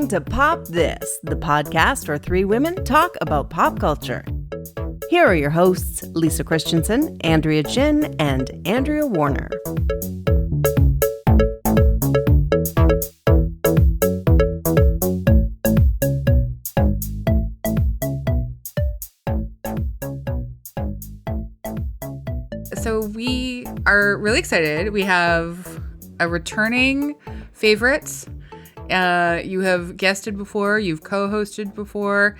listening to Pop This, the podcast where three women talk about pop culture. Here are your hosts, Lisa Christiansen, Andrea Gin, and Andrea Warner. So we are really excited. We have a returning favorite. You have guested before, you've co-hosted before,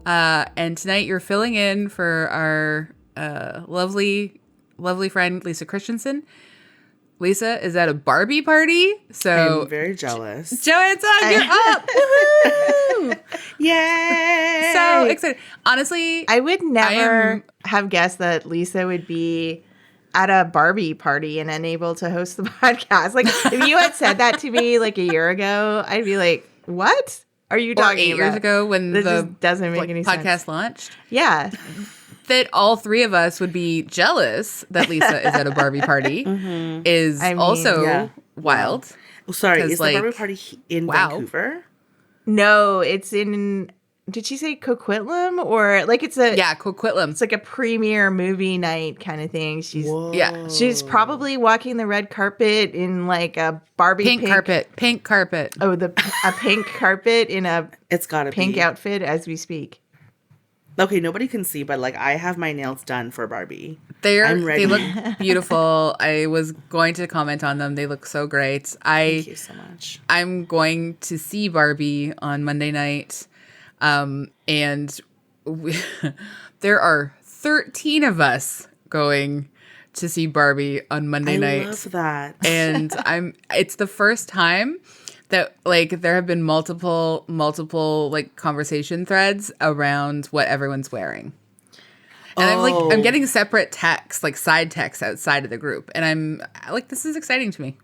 and tonight you're filling in for our lovely friend Lisa Christiansen. Lisa is at a Barbie party, so I'm very jealous. Joanne, you're up! Woohoo! Yay! So excited. Honestly, I would never have guessed that Lisa would be at a Barbie party and unable to host the podcast. Like, if you had said that to me like a year ago, I'd be like, what are you talking 8 about? years ago when This the just doesn't make any podcast sense. launched. Yeah. That all three of us would be jealous that Lisa is at a Barbie party is also wild. Oh, sorry, is like, the Barbie party in Vancouver? No, it's in, did she say Coquitlam? Or like it's a, Coquitlam. it's like a premiere movie night kind of thing. Whoa. She's probably walking the red carpet in like a Barbie Pink carpet. Oh, a pink carpet in a It's gotta pink be. outfit as we speak. Okay, nobody can see, but like I have my nails done for Barbie. They I'm ready. look beautiful. I was going to comment on them. They look so great. Thank you so much. I'm going to see Barbie on Monday night. And there are 13 of us going to see Barbie on Monday night. I love that. And it's the first time that like there have been multiple like conversation threads around what everyone's wearing. And I'm getting separate texts, like side texts outside of the group. And I'm like, this is exciting to me.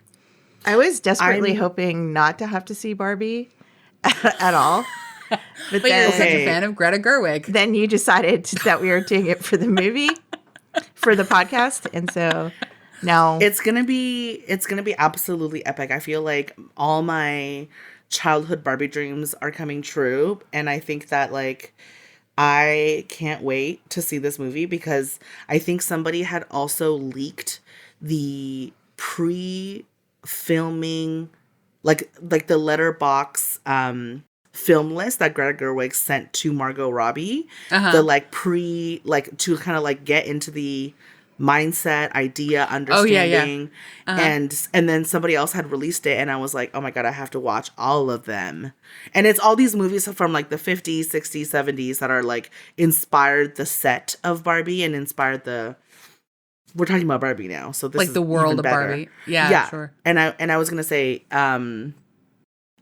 I was desperately hoping not to have to see Barbie at all. But But then, you're such a fan of Greta Gerwig. then you decided that we were doing it for the movie, for the podcast. And so now It's gonna be absolutely epic. I feel like all my childhood Barbie dreams are coming true, and I think that like I can't wait to see this movie because I think somebody had also leaked the pre-filming like the letterbox film list that Greta Gerwig sent to Margot Robbie. The like to kind of like get into the mindset, idea, understanding. And then somebody else had released it and I was like, oh my God, I have to watch all of them. And it's all these movies from like the 50s, 60s, 70s that are like inspired the set of Barbie and inspired we're talking about Barbie now. So this Like is the world even of better. Barbie. Yeah, sure. And I was gonna say,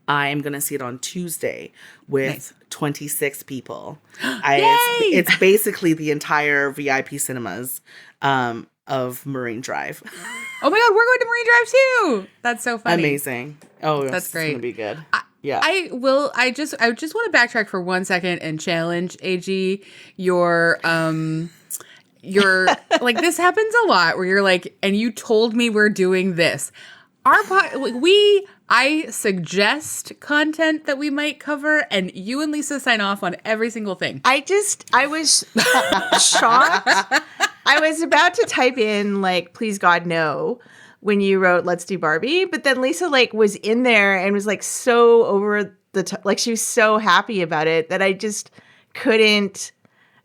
I am going to see it on Tuesday with 26 people. It's basically the entire VIP cinemas of Marine Drive. Oh my God, we're going to Marine Drive too. That's so funny. Amazing. Oh, That's it's great. going to be good. I just want to backtrack for 1 second and challenge AG your like this happens a lot where you're like, and you told me we're doing this. I suggest content that we might cover, and you and Lisa sign off on every single thing. I was shocked. I was about to type in like, please God, no, when you wrote, let's do Barbie. But then Lisa like was in there and was like so over the top, like she was so happy about it that I just couldn't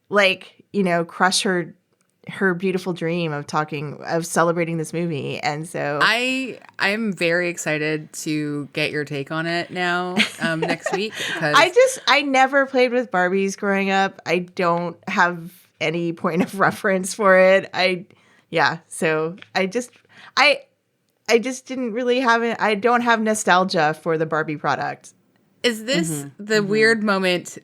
like, crush her beautiful dream of celebrating this movie. And so I'm very excited to get your take on it now next week. Because I never played with Barbies growing up. I don't have any point of reference for it. So I just didn't really have it. I don't have nostalgia for the Barbie product. Is this the weird moment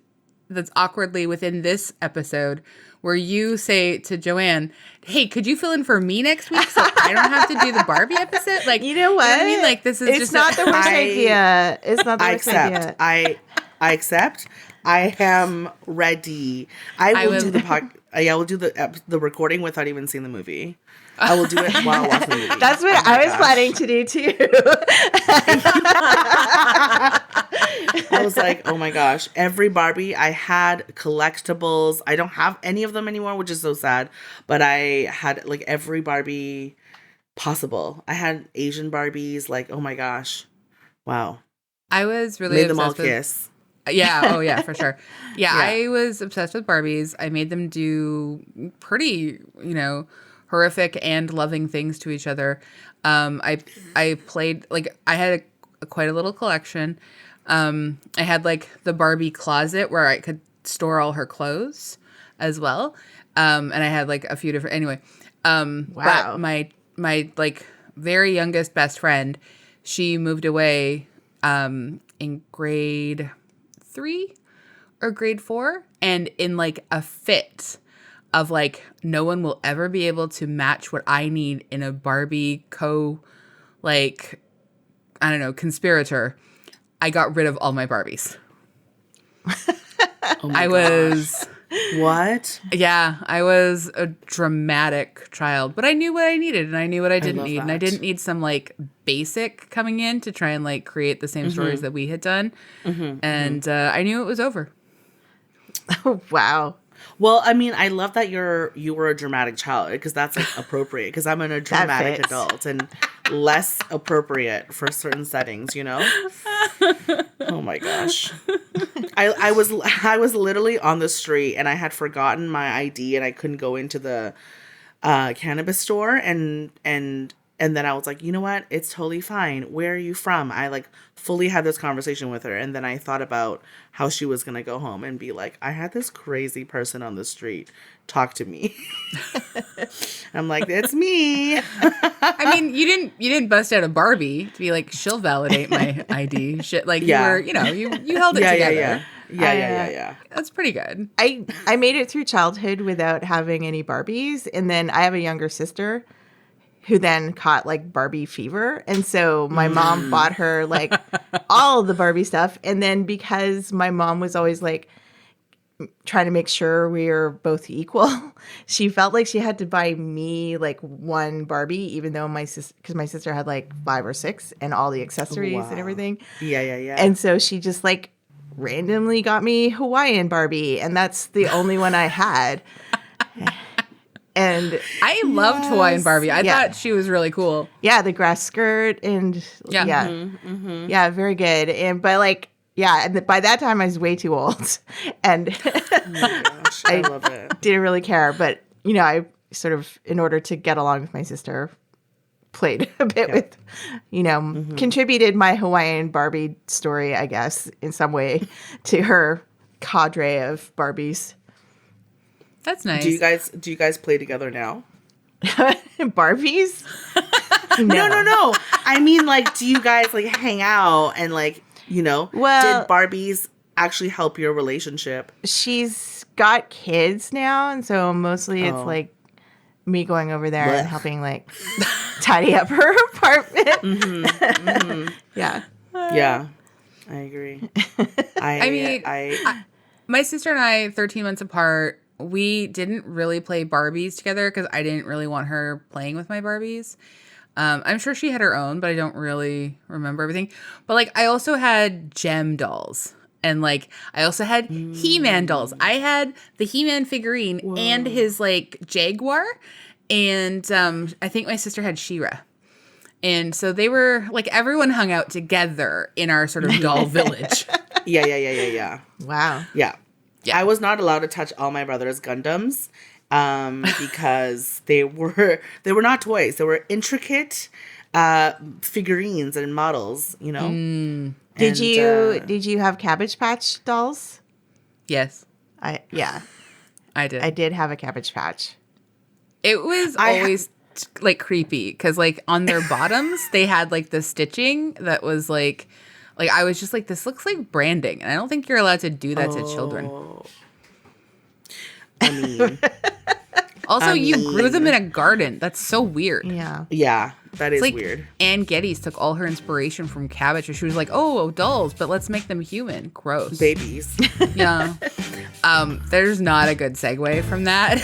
that's awkwardly within this episode where you say to Joanne, hey, could you fill in for me next week so I don't have to do the Barbie episode? Like, you know what? I mean? Like, this is it's just not the worst idea. It's not the worst idea. I accept. I am ready. I will do the recording without even seeing the movie. I will do it while watching the movie. That's what I was planning to do too. I was like, oh my gosh, every Barbie. I had collectibles. I don't have any of them anymore, which is so sad. But I had like every Barbie possible. I had Asian Barbies. Like, oh my gosh, wow. I was really made them all obsessed with kiss. Yeah. Oh, yeah, for sure. Yeah, Yeah. I was obsessed with Barbies. I made them do pretty, horrific and loving things to each other. I played, like, I had quite a little collection. I had, like, the Barbie closet where I could store all her clothes as well. And I had, like, a few different, anyway. Wow. But my, like, very youngest best friend, she moved away in grade 3 or grade 4, and in like a fit of like, no one will ever be able to match what I need in a Barbie like, I don't know, conspirator, I got rid of all my Barbies. Oh my I was What? Yeah, I was a dramatic child, but I knew what I needed and I knew what I didn't love need. And I that. didn't need some like basic coming in to try and like create the same stories that we had done. And I knew it was over. Oh, wow. Well, I mean, I love that you were a dramatic child because that's like appropriate because I'm a dramatic fits. adult and less appropriate for certain settings, you know? Oh my gosh. I was literally on the street and I had forgotten my ID and I couldn't go into the cannabis store and then I was like, you know what? It's totally fine. Where are you from? I like fully had this conversation with her. And then I thought about how she was going to go home and be like, I had this crazy person on the street talk to me. I'm like, it's me. I mean, you didn't bust out a Barbie to be like, she'll validate my ID. Shit, like Yeah. you were, you held it together. Yeah. That's pretty good. I made it through childhood without having any Barbies. And then I have a younger sister who then caught like Barbie fever. And so my mom bought her like all the Barbie stuff. And then because my mom was always like trying to make sure we were both equal, she felt like she had to buy me like one Barbie, even though because my sister had like 5 or 6 and all the accessories and everything. Yeah. And so she just like randomly got me Hawaiian Barbie. And that's the only one I had. And I loved Hawaiian Barbie. I Yeah. thought she was really cool. yeah, the grass skirt and Yeah. yeah, very good. And but like and by that time I was way too old, and Oh my gosh, I love it. didn't really care. But I sort of, in order to get along with my sister, played a bit with, contributed my Hawaiian Barbie story, I guess, in some way to her cadre of Barbies. That's nice. Do you guys play together now? Barbies? No. I mean, like, do you guys like hang out and like, Well- did Barbies actually help your relationship? She's got kids now, and so mostly it's like me going over there and helping like tidy up her apartment. Yeah. Yeah, I agree. I mean, my sister and I, 13 months apart, we didn't really play Barbies together because I didn't really want her playing with my Barbies. I'm sure she had her own, but I don't really remember everything. But like, I also had gem dolls. And like, I also had He-Man dolls. I had the He-Man figurine and his like Jaguar. And I think my sister had She-Ra. And so they were like, everyone hung out together in our sort of doll village. Yeah. Wow. Yeah. I was not allowed to touch all my brother's Gundams because they were not toys. They were intricate figurines and models, Did you have Cabbage Patch dolls? Yes, I did. I did have a Cabbage Patch. It was always like creepy because like on their bottoms they had like the stitching that was like I was just like, this looks like branding, and I don't think you're allowed to do that to children. I mean, Also, you grew them in a garden. That's so weird. Yeah. that is Like weird. Anne Geddes took all her inspiration from cabbage, and she was like, "Oh, dolls, but let's make them human." Gross. Babies. Yeah. There's not a good segue from that.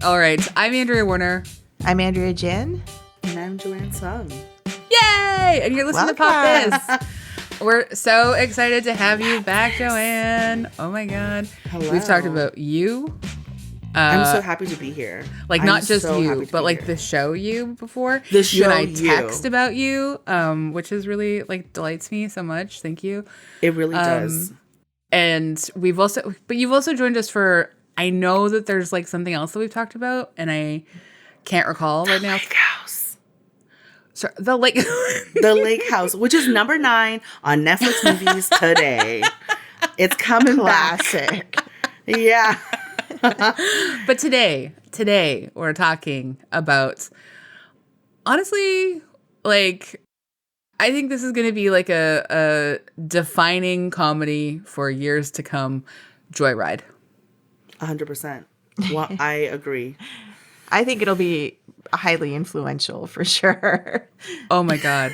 All right. I'm Andrea Warner. I'm Andrea Gin. And I'm Joanne Sung. Yay! And you're listening to Pop Welcome. This. We're so excited to have you back, Joanne. Oh my God. Hello. We've talked about you. I'm so happy to be here. Like, I'm not just so happy you, to but be like here. the show you before. The You show and I you. text about you, which is really like delights me so much. Thank you. It really does. And you've also joined us for, I know that there's like something else that we've talked about and I can't recall right now. Lake House. Sorry, the lake. The Lake House, which is number 9 on Netflix movies today. It's coming Classic. back. Yeah. But today we're talking about, honestly, like, I think this is going to be like a defining comedy for years to come, Joyride. 100%. Well, I agree. I think it'll be highly influential for sure. Oh my God.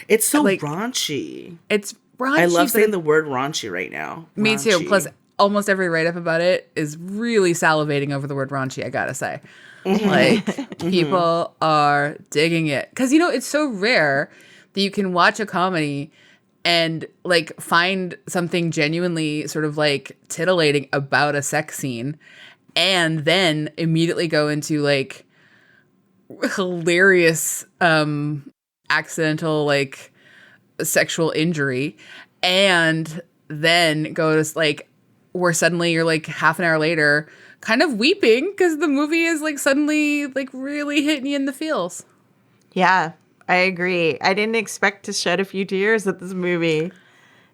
It's so Like, raunchy. It's raunchy. I love but saying the word raunchy right now. Me too. Raunchy. Plus, almost every write-up about it is really salivating over the word raunchy, I gotta say. Like, people are digging it. Because, it's so rare that you can watch a comedy and, like, find something genuinely sort of, like, titillating about a sex scene and then immediately go into, like, hilarious accidental, like, sexual injury and then goes, like, where suddenly you're, like, half an hour later kind of weeping because the movie is, like, suddenly, like, really hitting you in the feels. Yeah, I agree. I didn't expect to shed a few tears at this movie.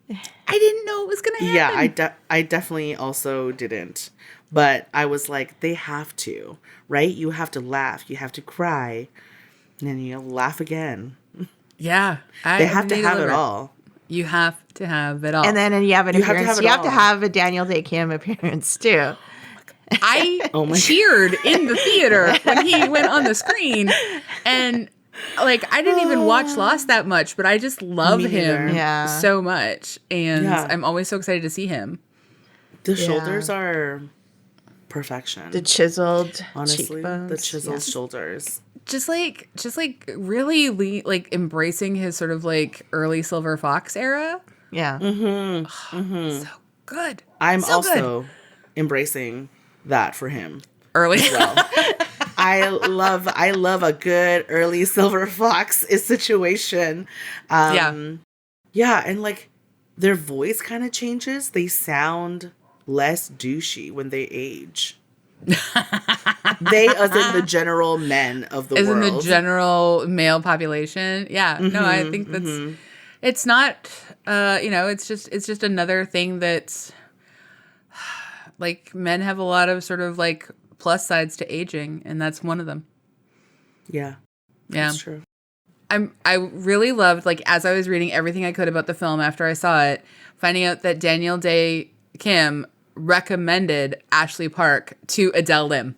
I didn't know it was going to happen. Yeah, I definitely also didn't. But I was like, they have to, right? You have to laugh. You have to cry. And then you laugh again. Yeah. They have to have it all. You have to have it all. And then you have an You have to appearance. have it You have to all. have a Daniel Day Kim appearance too. I Oh my cheered in the theater when he went on the screen. And, like, I didn't even watch Lost that much, but I just love Me him neither. Yeah. so much. And Yeah. I'm always so excited to see him. The shoulders are perfection. The chiseled Honestly, cheekbones. the chiseled shoulders. Just like really like embracing his sort of like early Silver Fox era. Yeah. So good. I'm So also embracing that for him. Early. I love a good early Silver Fox situation. Yeah. Yeah, and like their voice kind of changes. They sound less douchey when they age. They, as in the general men of the As world. in the general male population. Yeah. No, I think that's it's not it's just another thing that's like men have a lot of sort of like plus sides to aging, and that's one of them. Yeah, Yeah. that's true. I really loved, like, as I was reading everything I could about the film after I saw it, finding out that Daniel Day Kim recommended Ashley Park to Adele Lim.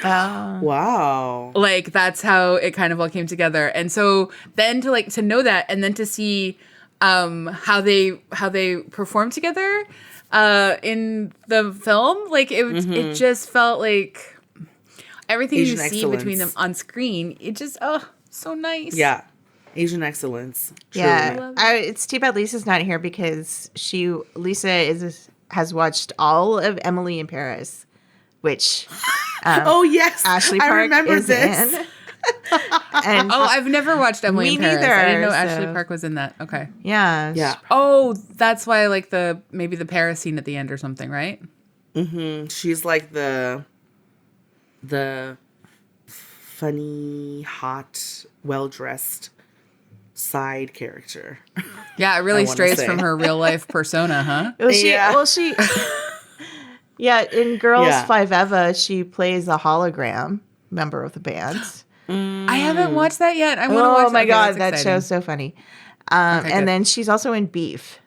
Oh. Wow. Like, that's how it kind of all came together. And so then to know that and then to see how they perform together in the film, like it just felt like everything Asian you see excellence. between them on screen, it just so nice. Yeah, Asian excellence. Truly. Yeah. It's too bad Lisa's not here because Lisa has watched all of Emily in Paris, which Oh yes, Ashley Park I remember is this. in. And Oh, I've never watched Emily Me in Paris. neither, I didn't know so- Ashley Park was in that. Okay. yeah. Yeah. Oh, that's why I like maybe the Paris scene at the end or something, right? She's like the funny, hot, well-dressed side character. Yeah, it really I wanna strays say. from her real life persona, huh? She yeah, in Girls Yeah. 5 Eva, she plays a hologram member of the band. I haven't watched that yet. I want to watch. Oh my okay, god, that's that exciting. show's so funny. Okay, And good. then she's also in Beef.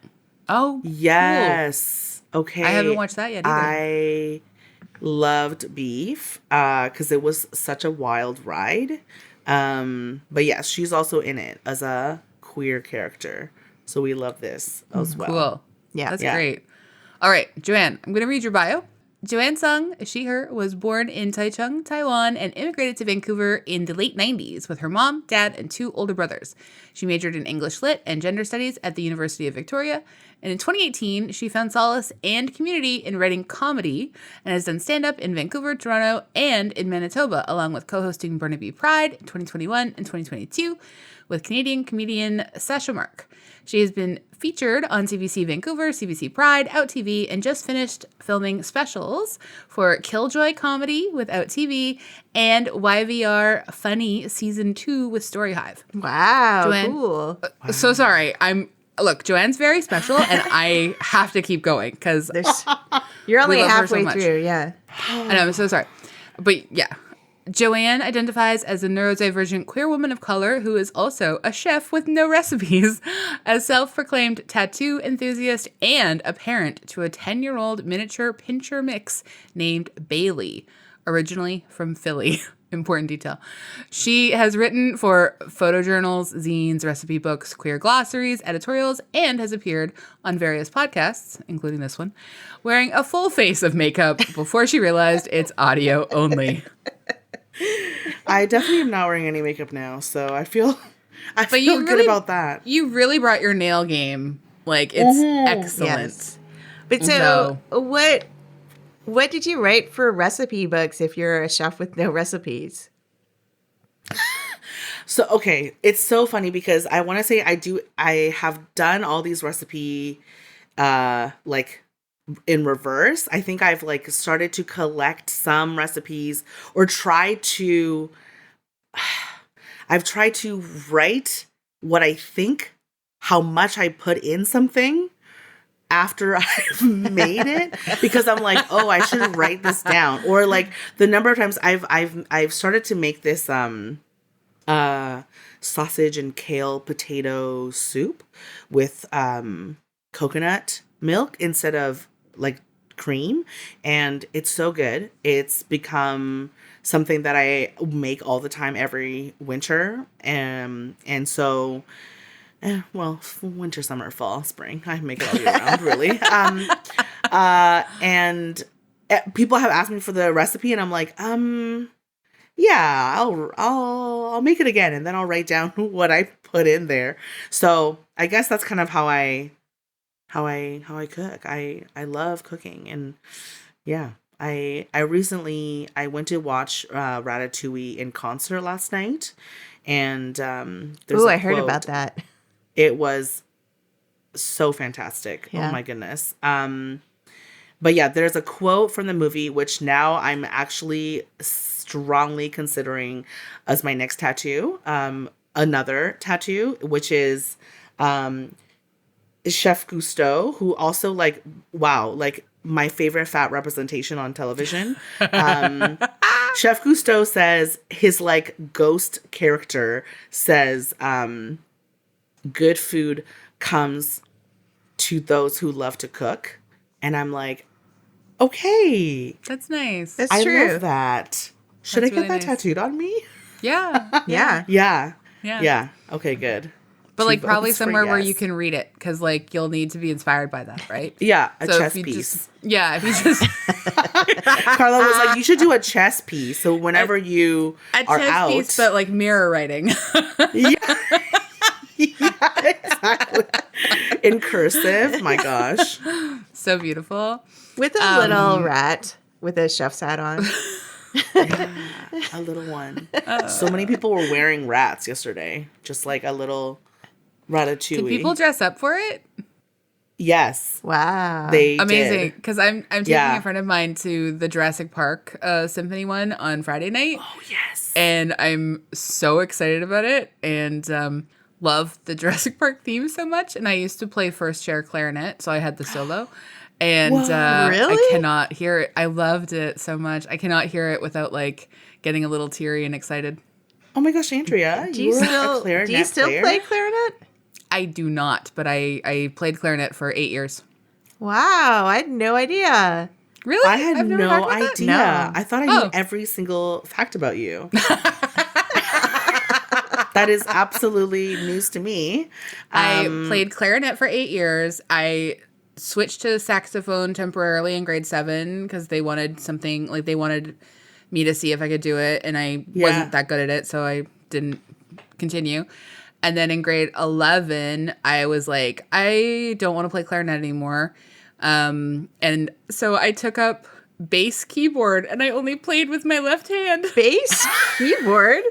Oh, Yes. Okay. I haven't watched that yet either. I loved Beef because it was such a wild ride. But yes, she's also in it as a queer character. So we love this as well. Cool. Yeah. That's Yeah. great. All right, Joanne, I'm going to read your bio. Joanne Sung, she, her, was born in Taichung, Taiwan, and immigrated to Vancouver in the late 90s with her mom, dad, and 2 older brothers. She majored in English Lit and Gender Studies at the University of Victoria, and in 2018, she found solace and community in writing comedy and has done stand-up in Vancouver, Toronto, and in Manitoba, along with co-hosting Burnaby Pride in 2021 and 2022 with Canadian comedian Sasha Mark. She has been featured on CBC Vancouver, CBC Pride, Out TV, and just finished filming specials for Killjoy Comedy with Out TV and YVR Funny Season 2 with Story Hive. Wow, Joanne, cool. So sorry. Look, Joanne's very special, and I have to keep going because You're only love her so halfway much. through, yeah. I know, I'm so sorry. But yeah. Joanne identifies as a neurodivergent queer woman of color who is also a chef with no recipes, a self-proclaimed tattoo enthusiast, and a parent to a 10-year-old miniature pincher mix named Bailey, originally from Philly. Important detail. She has written for photojournals, zines, recipe books, queer glossaries, editorials, and has appeared on various podcasts, including this one, wearing a full face of makeup before she realized it's audio only. I definitely am not wearing any makeup now, so I feel good about that. You really brought your nail game. Like, it's excellent. Yes. But so what did you write for recipe books if you're a chef with no recipes? So, okay, it's so funny because I want to say I have done all these recipe, like, in reverse. I think I've like started to collect some recipes or I've tried to write what I think, how much I put in something after I've made it, because I'm like, oh, I should write this down. Or like the number of times I've started to make this sausage and kale potato soup with coconut milk instead of like cream, and it's so good. It's become something that I make all the time every winter, and so well, winter, summer, fall, spring, I make it all year round, really. And people have asked me for the recipe, and I'm like, yeah, I'll make it again, and then I'll write down what I put in there. So I guess that's kind of how I cook. I love cooking, and yeah, I recently went to watch Ratatouille in concert last night, and I heard about that. It was so fantastic. Yeah. Oh my goodness. But yeah, there's a quote from the movie which now I'm actually strongly considering as my next tattoo. Another tattoo, which is Chef Cousteau, who also like, wow, like my favorite fat representation on television. Chef Cousteau says his like ghost character says, good food comes to those who love to cook. And I'm like, okay. That's nice. That's true. I love that. Should I get really that nice. tattooed on me? Yeah. Yeah. Okay, good. But like Two probably votes for somewhere where yes. you can read it, because like you'll need to be inspired by that, right? Yeah, a So chess if you piece. if you just Carla was like, you should do a chess piece. So whenever you are chess out. piece, but like mirror writing. Yeah. Yeah, exactly. In cursive. My gosh. So beautiful. With a little rat with a chef's hat on. Yeah, a little one. So many people were wearing rats yesterday. Just like a little ratatouille. Did people dress up for it? Yes. Wow. They Amazing. did. Because I'm taking a friend of mine to the Jurassic Park Symphony one on Friday night. Oh, yes. And I'm so excited about it, and love the Jurassic Park theme so much. And I used to play first chair clarinet, so I had the solo. And Whoa, really? I cannot hear it. I loved it so much. I cannot hear it without like getting a little teary and excited. Oh my gosh, Andrea. Do you still player? play clarinet? I do not, but I played clarinet for 8 years. Wow, I had no idea. Really? I had I've never no talked about that? idea. No. I thought I knew every single fact about you. That is absolutely news to me. I played clarinet for 8 years. I switched to saxophone temporarily in grade 7 because they wanted something, like they wanted me to see if I could do it, and I wasn't that good at it, so I didn't continue. And then in grade 11, I was like, I don't want to play clarinet anymore. And so I took up bass keyboard, and I only played with my left hand. Bass keyboard?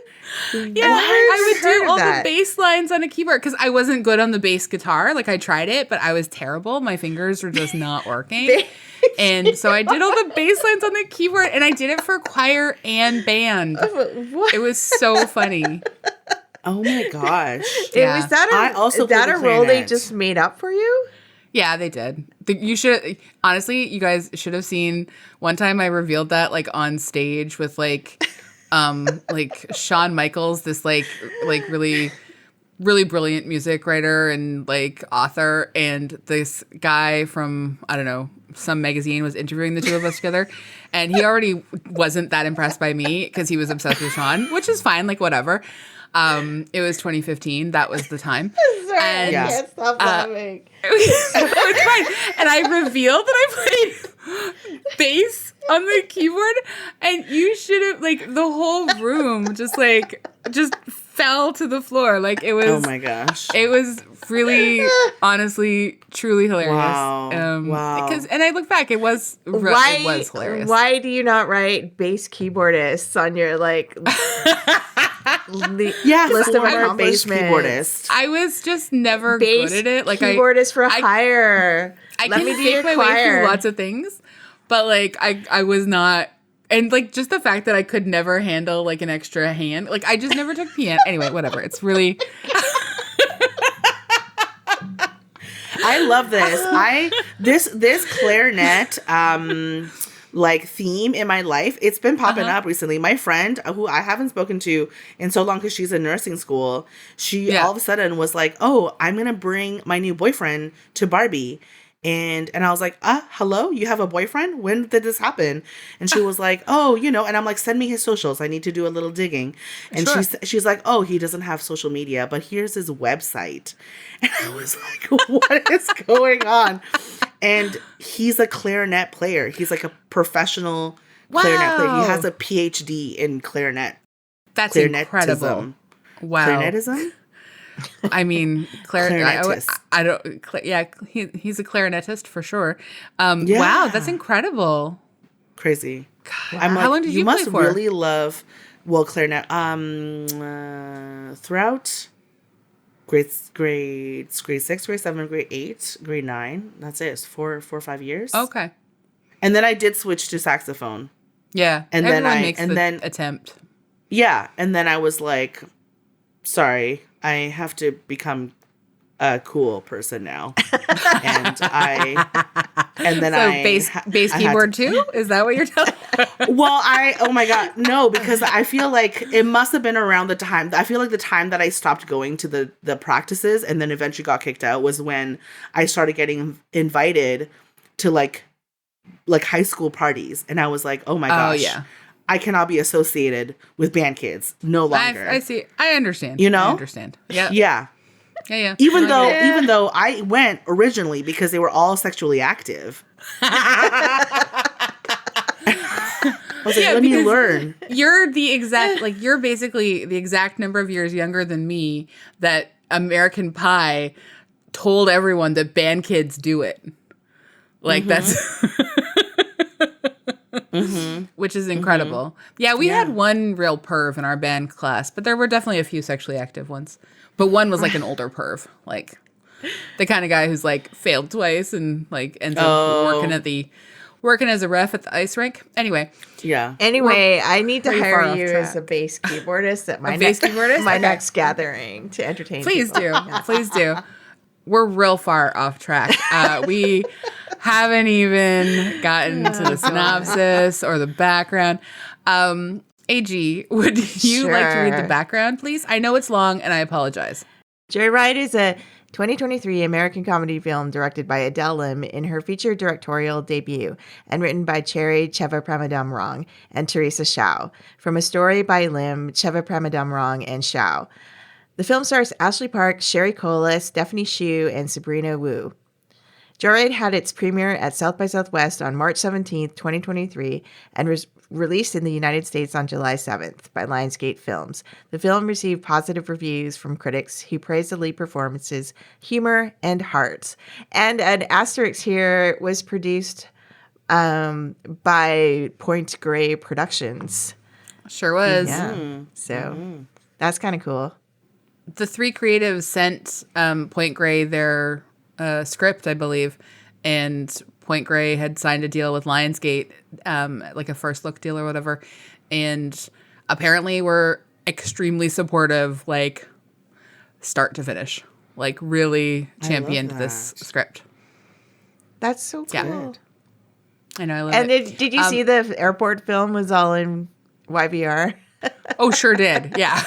Yeah, I would do all the bass lines on a keyboard because I wasn't good on the bass guitar. Like, I tried it, but I was terrible. My fingers were just not working. And so I did all the bass lines on the keyboard, and I did it for choir and band. What? It was so funny. Oh my gosh. Yeah. Was that a role they just made up for you? Yeah, they did. You should, honestly, you guys should have seen one time I revealed that like on stage with like Shawn Michaels, this like really, really brilliant music writer and like author, and this guy from, I don't know, some magazine was interviewing the two of us together, and he already wasn't that impressed by me because he was obsessed with Shawn, which is fine, like whatever. It was 2015. That was the time. Sorry, and, I can't stop laughing. It's fine. And I revealed that I played bass on the keyboard, and you should have, like, the whole room just fell to the floor. Like, it was. Oh my gosh. It was really, honestly, truly hilarious. Wow. Wow. And I look back, it was hilarious. Why do you not write bass keyboardists on your like? List of accomplishments. Keyboardist. I was just never good at it. Like, keyboardist for hire. I can make my way through lots of things, but like I was not. And like just the fact that I could never handle like an extra hand, like I just never took piano. Anyway, whatever. It's really. I love this. This clarinet like theme in my life, it's been popping up recently. My friend, who I haven't spoken to in so long because she's in nursing school, she all of a sudden was like, "Oh, I'm gonna bring my new boyfriend to Barbie." And I was like, hello, you have a boyfriend? When did this happen? And she was like, oh, and I'm like, send me his socials. I need to do a little digging. And she's like, oh, he doesn't have social media, but here's his website. And I was like, what is going on? And he's a clarinet player. He's like a professional clarinet player. He has a PhD in clarinet. That's incredible. Wow. Clarinetism? I mean, clarinetist. I don't. He's a clarinetist for sure. Wow, that's incredible. Crazy. God, I'm like, how long did you play for? You must really love clarinet. Throughout grade 6, grade 7, grade 8, grade 9. That's it. It's 4 or 5 years. Okay. And then I did switch to saxophone. Yeah, and everyone makes the attempt. Yeah, and then I was like, sorry, I have to become a cool person now. Bass keyboard too? Is that what you're telling me? Well, oh my God, no, because I feel like it must have been around the time. I feel like the time that I stopped going to the practices and then eventually got kicked out was when I started getting invited to like high school parties. And I was like, oh my gosh. Oh, yeah. I cannot be associated with band kids no longer. I see. I understand. I understand. Yeah. Yeah. Yeah. Even though I went originally because they were all sexually active. I was like, let me learn. You're you're basically the exact number of years younger than me that American Pie told everyone that band kids do it. Like that's which is incredible. Mm-hmm. Yeah, we had one real perv in our band class, but there were definitely a few sexually active ones. But one was like an older perv, like the kind of guy who's like failed twice and like ends up working as a ref at the ice rink. Anyway. Yeah. Anyway, I need to hire you as a bass keyboardist at my next gathering to entertain Please people. do. Please do. We're real far off track. We haven't even gotten to the synopsis or the background. AG, would you like to read the background, please? I know it's long, and I apologize. Joyride is a 2023 American comedy film directed by Adele Lim in her feature directorial debut and written by Cherry Cheva-Pramadam-Rong and Teresa Shao, from a story by Lim, Cheva-Pramadam-Rong, and Shao. The film stars Ashley Park, Sherry Cola, Stephanie Hsu, and Sabrina Wu. Joyride had its premiere at South by Southwest on March 17th, 2023, and was released in the United States on July 7th by Lionsgate Films. The film received positive reviews from critics who praised the lead performances, humor, and heart. And an asterisk here, was produced by Point Grey Productions. Sure was. Yeah. So that's kind of cool. The three creatives sent Point Grey their script, I believe, and Point Grey had signed a deal with Lionsgate, like a first look deal or whatever, and apparently were extremely supportive, like start to finish, like really championed this script. That's so cool. Yeah. I know, I love And it. did you see the airport film was all in YVR? Oh, sure did. Yeah.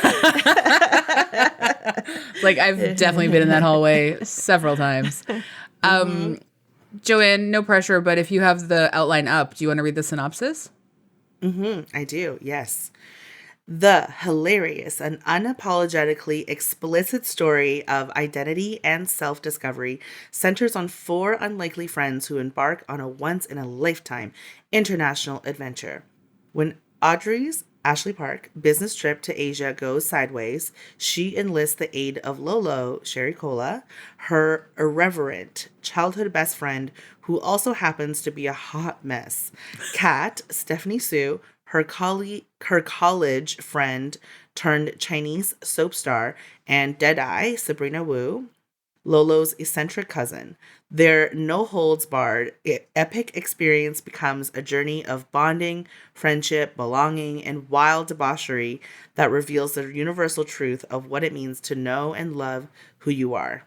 Like, I've definitely been in that hallway several times. Joanne, no pressure, but if you have the outline up, do you want to read the synopsis? I do, yes. The hilarious and unapologetically explicit story of identity and self-discovery centers on four unlikely friends who embark on a once-in-a-lifetime international adventure. When Audrey's Ashley Park business trip to Asia goes sideways, she enlists the aid of Lolo, Sherry Cola, her irreverent childhood best friend, who also happens to be a hot mess. Kat, Stephanie Sue, her college friend turned Chinese soap star, and Deadeye, Sabrina Wu, Lolo's eccentric cousin. Their no-holds-barred epic experience becomes a journey of bonding, friendship, belonging, and wild debauchery that reveals the universal truth of what it means to know and love who you are.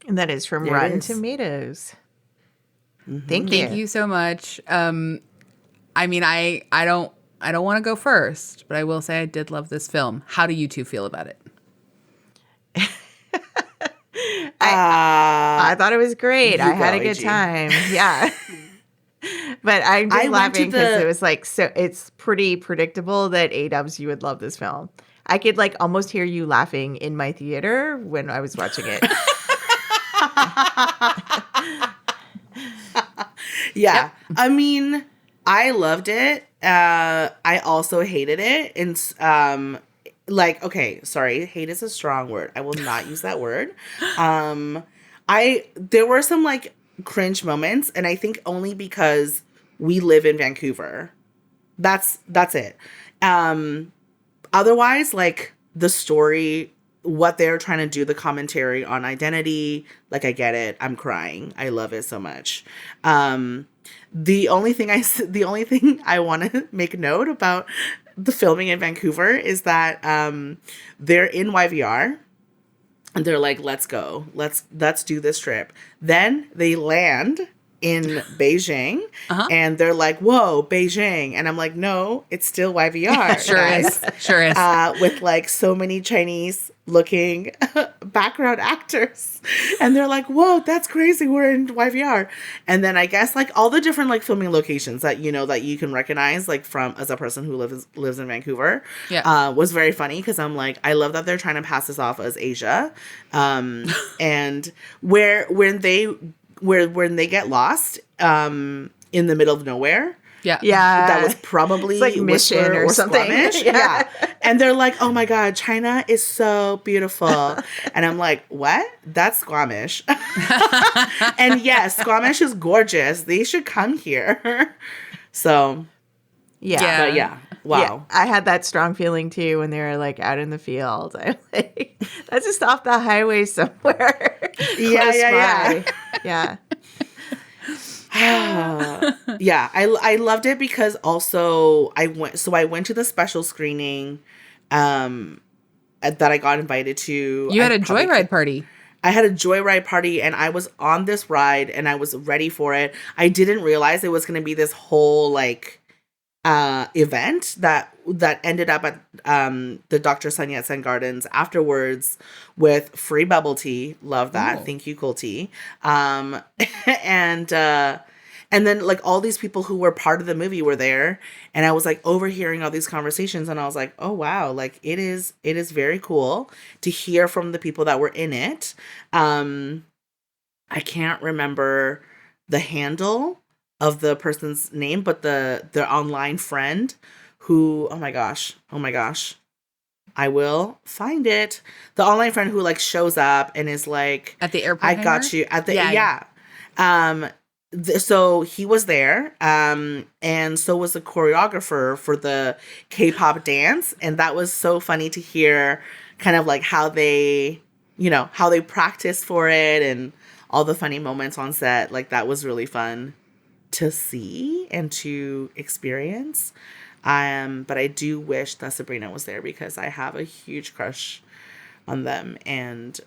And that is from Rotten Tomatoes. Thank you so much. I mean, I don't want to go first, but I will say I did love this film. How do you two feel about it? I thought it was great. I had a good time. Yeah. But I'm just laughing because it was like, so it's pretty predictable that A-dubs, you would love this film. I could like almost hear you laughing in my theater when I was watching it. Yeah. Yep. I mean, I loved it. I also hated it. And like, okay, sorry, hate is a strong word. I will not use that word. There were some like cringe moments, and I think only because we live in Vancouver. That's it. Otherwise, like the story, what they're trying to do, the commentary on identity, like I get it. I'm crying. I love it so much. The only thing I want to make note about the filming in Vancouver is that they're in YVR and they're like, let's go. Let's do this trip. Then they land in Beijing and they're like, whoa, Beijing. And I'm like, no, it's still YVR. Sure is. With like so many Chinese looking background actors. And they're like, whoa, that's crazy. We're in YVR. And then I guess like all the different like filming locations that, you know, that you can recognize like from as a person who lives in Vancouver was very funny because I'm like, I love that they're trying to pass this off as Asia. And when they get lost in the middle of nowhere. Yeah. That was probably like Mission or something. Yeah. And they're like, oh my God, China is so beautiful. And I'm like, what? That's Squamish. And yes, Squamish is gorgeous. They should come here. So, yeah. But yeah. Wow. Yeah, I had that strong feeling too when they were like out in the field. I'm like, that's just off the highway somewhere. Yeah. Yeah, I loved it because also I went to the special screening that I got invited to. You had a joyride party. I had a joyride party and I was on this ride and I was ready for it. I didn't realize it was going to be this whole like event that ended up at the Dr. Sun Yat-sen Gardens afterwards with free bubble tea. Love that. Ooh. Thank you, Cool Tea. And then like all these people who were part of the movie were there, and I was like overhearing all these conversations, and I was like, oh wow, like it is very cool to hear from the people that were in it. I can't remember the handle of the person's name, but the online friend who, oh my gosh, I will find it. The online friend who like shows up and is like, at the airport. I got you at the, yeah. So he was there, and so was the choreographer for the K-pop dance. And that was so funny to hear kind of like how they practiced for it and all the funny moments on set. Like that was really fun to see and to experience. But I do wish that Sabrina was there because I have a huge crush on them and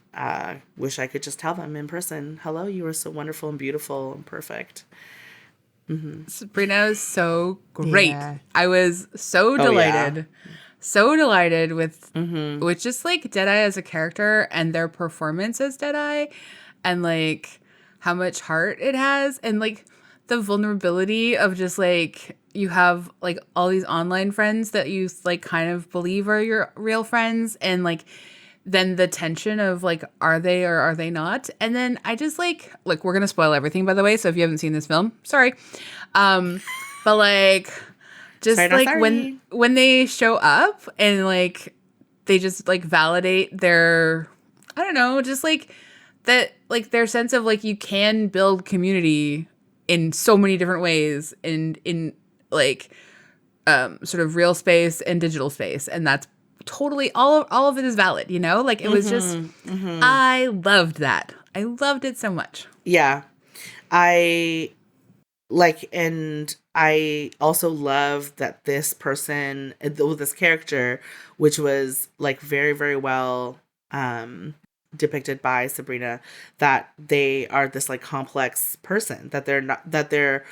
wish I could just tell them in person, hello, you are so wonderful and beautiful and perfect. Mm-hmm. Sabrina is so great. Yeah. I was so delighted. So delighted with just like Deadeye as a character and their performance as Deadeye and like how much heart it has and like the vulnerability of just like you have like all these online friends that you like kind of believe are your real friends and like then the tension of like are they or are they not, and then I just like we're gonna spoil everything by the way, so if you haven't seen this film, sorry, but like just sorry, when they show up and like they just like validate their, I don't know, just like that, like their sense of like you can build community in so many different ways in like sort of real space and digital space, and that's totally all of it is valid, you know, like it was just I loved that. I loved it so much. Yeah, I like, and I also love that this person, this character, which was like very, very well depicted by Sabrina, that they are this like complex person, that they're not, that they're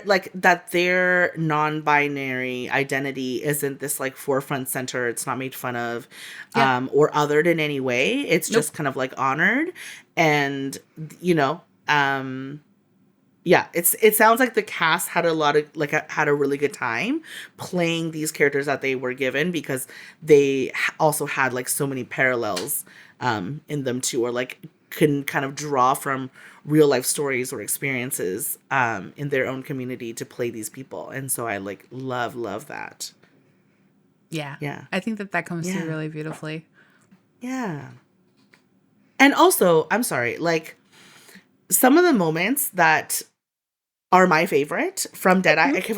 like, that their non-binary identity isn't this like forefront center. It's not made fun of or othered in any way. It's just kind of like honored. And you know, yeah, it sounds like the cast had had a really good time playing these characters that they were given, because they also had like so many parallels in them too, or like can kind of draw from real life stories or experiences in their own community to play these people. And so I like love that. Yeah. I think that comes through really beautifully. Yeah. And also, I'm sorry, like some of the moments that are my favorite from Deadeye. Like if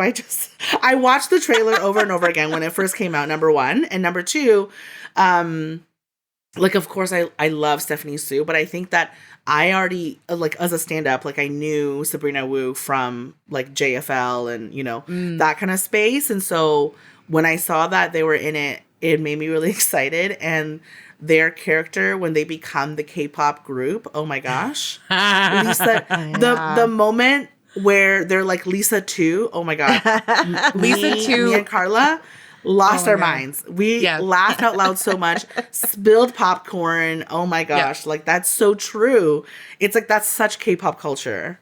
I watched the trailer over and over again when it first came out, number one. And number two, like, of course, I love Stephanie Sue, but I think that I already, like, as a stand-up, like, I knew Sabrina Wu from, like, JFL and, you know, that kind of space. And so when I saw that they were in it, it made me really excited. And their character, when they become the K-pop group, oh my gosh. Lisa, the moment where they're like Lisa 2, oh my God. Lisa 2. Me and Carla lost our minds. We laughed out loud so much, spilled popcorn. Oh my gosh. Like that's so true. It's like, that's such K-pop culture.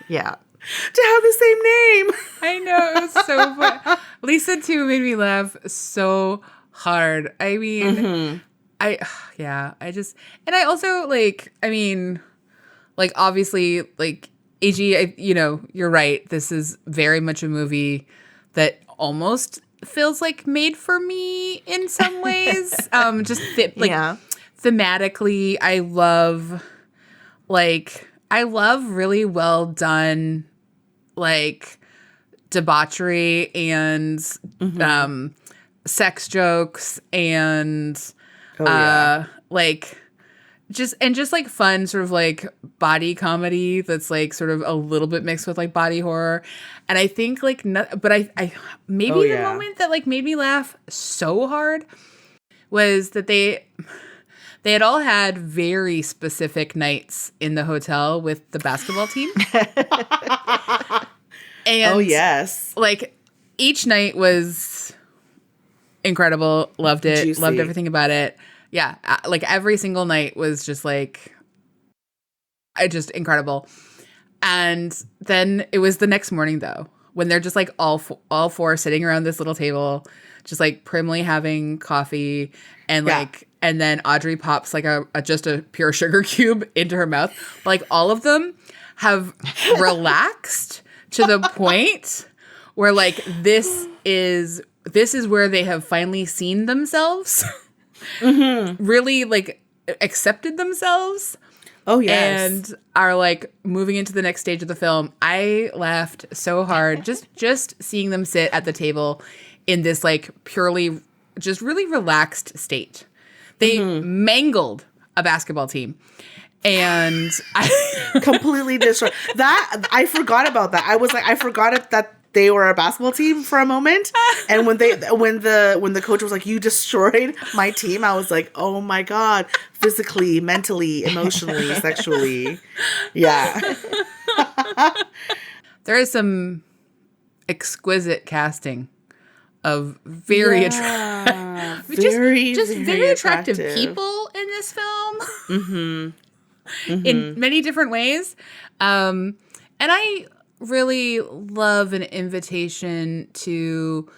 Yeah. To have the same name. I know. It was so fun. Lisa 2 made me laugh so hard. I mean, I also like, I mean, like obviously like AG, you know, you're right. This is very much a movie that almost feels like made for me in some ways. Just thematically, I love really well done, like debauchery and sex jokes and like just like fun sort of like body comedy that's like sort of a little bit mixed with like body horror. And I think like but I maybe the moment that like made me laugh so hard was that they had all had very specific nights in the hotel with the basketball team. And oh yes, like each night was incredible. Loved it. Juicy. Loved everything about it. Yeah, like every single night was just like, just incredible. And then it was the next morning though, when they're just like all four sitting around this little table, just like primly having coffee and like and then Audrey pops like just a pure sugar cube into her mouth. Like all of them have relaxed to the point where like this is where they have finally seen themselves, really like accepted themselves. Oh, yes. And are like moving into the next stage of the film. I laughed so hard just seeing them sit at the table in this like purely just really relaxed state. They mangled a basketball team. And I completely destroyed that. I forgot about that. I was like, I forgot that they were a basketball team for a moment. And when the coach was like, you destroyed my team, I was like, oh my God, physically, mentally, emotionally, sexually. Yeah. There is some exquisite casting of very attractive people in this film. In many different ways. And I really love an invitation to,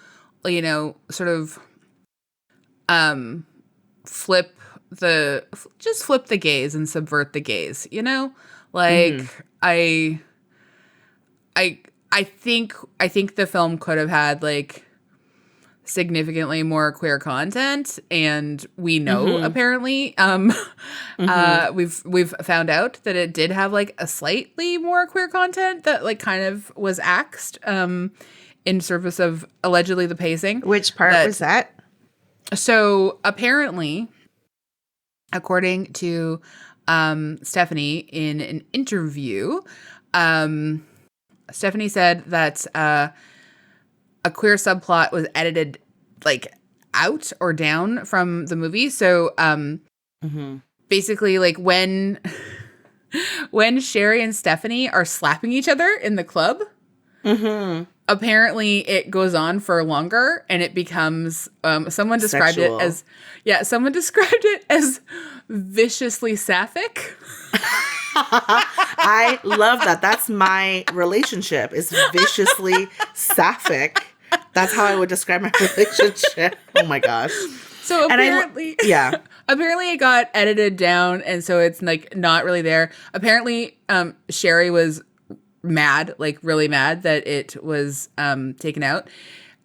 you know, sort of flip the gaze and subvert the gaze, you know? Like I think the film could have had like significantly more queer content, and we know apparently we've found out that it did have like a slightly more queer content that like kind of was axed in service of allegedly the pacing. Which part was that? So apparently, according to Stephanie in an interview, Stephanie said that a queer subplot was edited like out or down from the movie. So basically like when Sherry and Stephanie are slapping each other in the club, apparently it goes on for longer and it becomes someone described sexual. Someone described it as viciously sapphic. I love that. That's my relationship, is viciously sapphic. That's how I would describe my relationship. Oh my gosh. So apparently, apparently it got edited down, and so it's like not really there. Apparently, Sherry was mad, like really mad that it was taken out,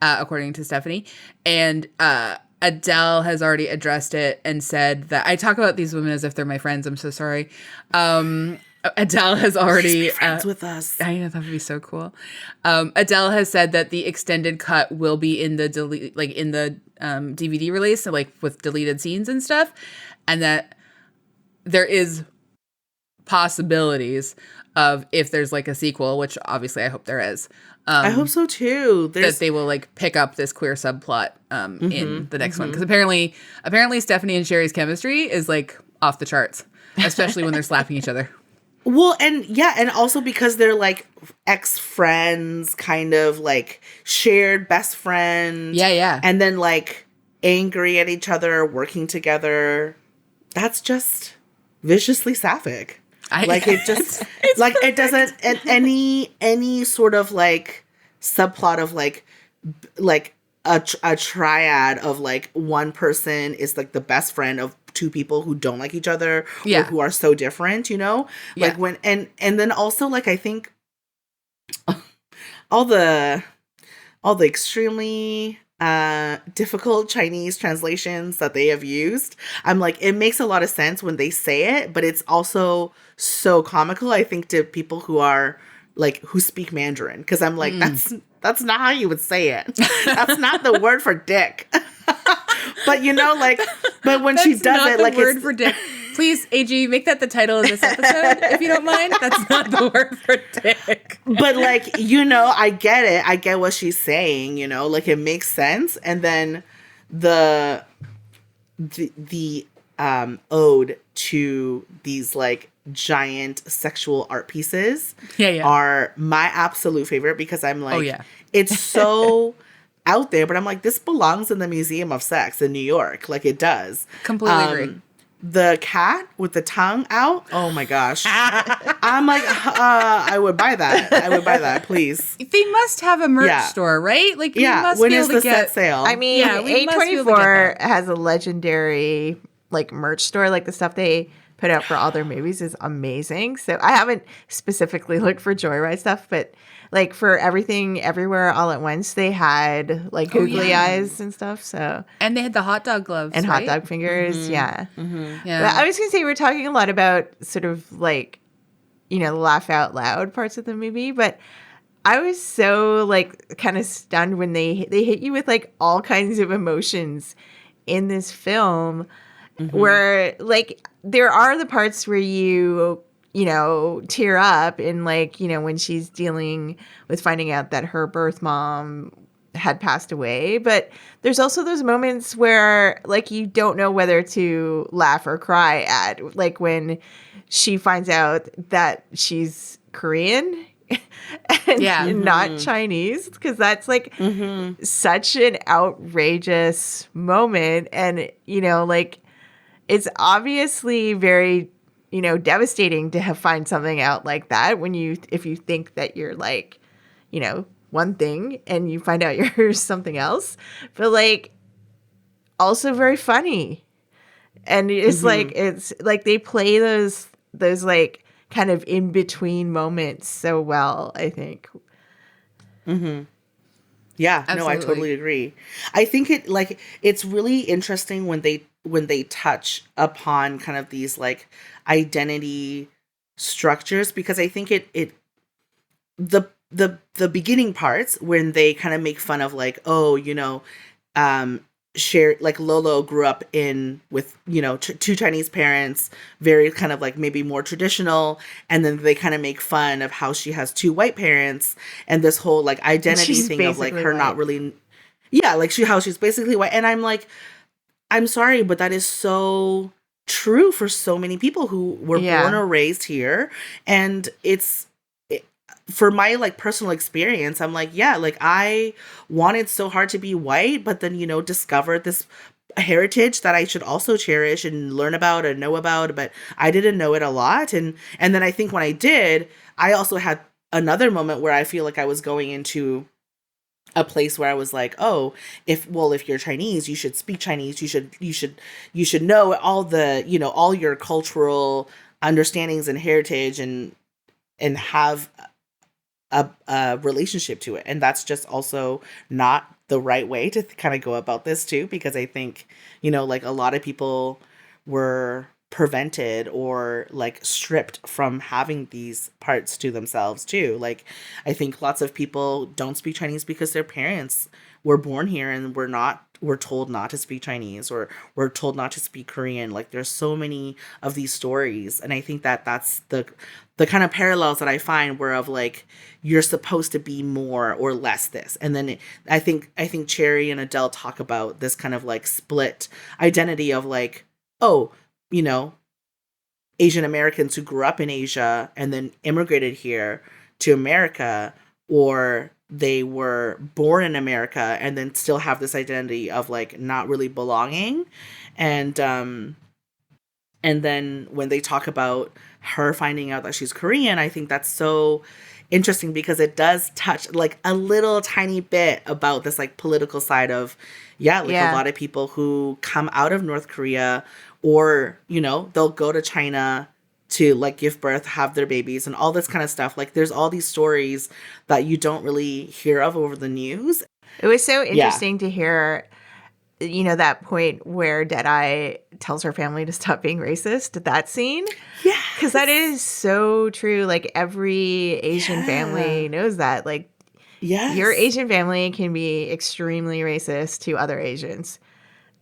according to Stephanie. And Adele has already addressed it and said that I talk about these women as if they're my friends. I'm so sorry. Adele has already be friends with us. I know, that would be so cool. Adele has said that the extended cut will be in the DVD release, so like with deleted scenes and stuff, and that there is possibilities of if there's like a sequel, which obviously I hope there is. I hope so too. That they will like pick up this queer subplot in the next one, because apparently Stephanie and Sherry's chemistry is like off the charts, especially when they're slapping each other. Well, and also because they're like ex-friends, kind of like shared best friend. Yeah. And then like angry at each other, working together. That's just viciously sapphic. It just like perfect. It doesn't any sort of like subplot of like a triad of like one person is like the best friend of two people who don't like each other or who are so different, you know? Like when and then also like I think all the extremely difficult Chinese translations that they have used, I'm like, it makes a lot of sense when they say it, but it's also so comical, I think, to people who are like who speak Mandarin, because I'm like, that's not how you would say it. That's not the word for dick. But you know, like, but when she does it, like, word for dick. Please, AG, make that the title of this episode, if you don't mind. That's not the word for dick. But like, you know, I get it. I get what she's saying. You know, like it makes sense. And then the ode to these like giant sexual art pieces are my absolute favorite, because I'm like, it's so out there, but I'm like, this belongs in the Museum of Sex in New York. Like it does. Completely agree. The cat with the tongue out. Oh my gosh. I'm like, I would buy that. I would buy that, please. They must have a merch store, right? Like, you must when be is able the to get set sale? I mean, A24 has a legendary like merch store, like the stuff they put out for all their movies is amazing. So I haven't specifically looked for Joyride stuff, but like for Everything Everywhere All at Once, they had like googly eyes and stuff. So And they had the hot dog gloves, and right? hot dog fingers, yeah. Yeah. But I was gonna say we're talking a lot about sort of like, you know, the laugh out loud parts of the movie, but I was so like kind of stunned when they hit you with like all kinds of emotions in this film, where like there are the parts where you know, tear up and like, you know, when she's dealing with finding out that her birth mom had passed away. But there's also those moments where like you don't know whether to laugh or cry at, like when she finds out that she's Korean and not Chinese, because that's like such an outrageous moment. And, you know, like it's obviously very, you know, devastating to find something out like that if you think that you're like, you know, one thing and you find out you're something else, but like also very funny. And it's like they play those like kind of in between moments so well, I think. Yeah, Absolutely. no, I totally agree. I think it's really interesting when they touch upon kind of these like identity structures, because I think the beginning parts when they kind of make fun of like, oh, you know, like Lolo grew up with, you know, two Chinese parents, very kind of like maybe more traditional. And then they kind of make fun of how she has two white parents and this whole like identity thing of like her white. Not really. Yeah. Like how she's basically white. And I'm like, I'm sorry, but that is so true for so many people who were born or raised here. And for my like personal experience, I'm like, yeah, like I wanted so hard to be white, but then, you know, discovered this heritage that I should also cherish and learn about and know about, but I didn't know it a lot. And then I think when I did, I also had another moment where I feel like I was going into a place where I was like, oh, if you're Chinese, you should speak Chinese. You should know all the, you know, all your cultural understandings and heritage and have a relationship to it. And that's just also not the right way to kind of go about this too, because I think, you know, like a lot of people were prevented or like stripped from having these parts to themselves too. Like I think lots of people don't speak Chinese because their parents were born here and were told not to speak Chinese or were told not to speak Korean. Like there's so many of these stories. And I think that that's the kind of parallels that I find where of like, you're supposed to be more or less this. And then I think Cherry and Adele talk about this kind of like split identity of like, oh, you know, Asian Americans who grew up in Asia and then immigrated here to America, or they were born in America and then still have this identity of like not really belonging. And then when they talk about her finding out that she's Korean, I think that's so interesting because it does touch like a little tiny bit about this like political side of, a lot of people who come out of North Korea or, you know, they'll go to China to like give birth, have their babies and all this kind of stuff. Like there's all these stories that you don't really hear of over the news. It was so interesting to hear, you know, that point where Deadeye tells her family to stop being racist, that scene. Yeah. Because that is so true. Like every Asian family knows that. Like your Asian family can be extremely racist to other Asians.